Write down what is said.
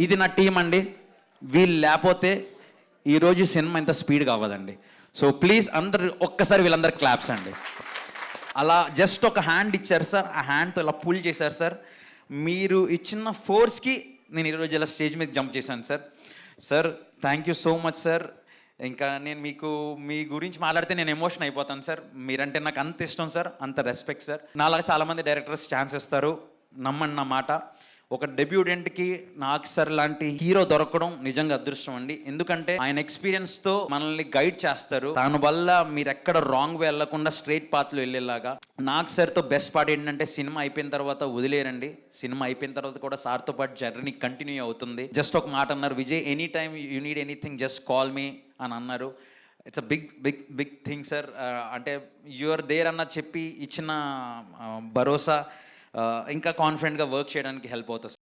ఇది నా టీం అండి. వీళ్ళు లేకపోతే ఈరోజు సినిమా ఇంత స్పీడ్గా అవ్వదండి. సో ప్లీజ్ అందరు ఒక్కసారి వీళ్ళందరూ క్లాప్స్ అండి. అలా జస్ట్ ఒక హ్యాండ్ ఇచ్చారు సార్, ఆ హ్యాండ్తో ఇలా పుల్ చేశారు సార్. మీరు ఇచ్చిన ఫోర్స్కి నేను ఈరోజు ఇలా స్టేజ్ మీద జంప్ చేశాను sir. Sir thank you so much sir. ఇంకా నేను మీకు మీ గురించి మాట్లాడితే నేను ఎమోషన్ అయిపోతాను సార్. మీరంటే నాకు అంత ఇష్టం సార్, అంత రెస్పెక్ట్ సార్. నాలాగా చాలామంది డైరెక్టర్స్ ఛాన్స్ ఇస్తారు, నమ్మండి నా మాట. ఒక డెబ్యూటెంట్కి నాకు సార్ లాంటి హీరో దొరకడం నిజంగా అదృష్టం అండి. ఎందుకంటే ఆయన ఎక్స్పీరియన్స్తో మనల్ని గైడ్ చేస్తారు. దాని వల్ల మీరు ఎక్కడ రాంగ్ వే వెళ్ళకుండా స్ట్రైట్ పాత్లో వెళ్ళేలాగా. నాకు సార్తో బెస్ట్ పార్ట్ ఏంటంటే సినిమా అయిపోయిన తర్వాత వదిలేరండి. సినిమా అయిపోయిన తర్వాత కూడా సార్తో పాటు జర్నీ కంటిన్యూ అవుతుంది. జస్ట్ ఒక మాట అన్నారు, Vijay any time you need anything just call me అని అన్నారు. It's a big thing sir. అంటే యూఆర్ దేర్ అన్న చెప్పి ఇచ్చిన భరోసా ఇంకా కాన్ఫిడెంట్గా వర్క్ చేయడానికి హెల్ప్ అవుతుంది.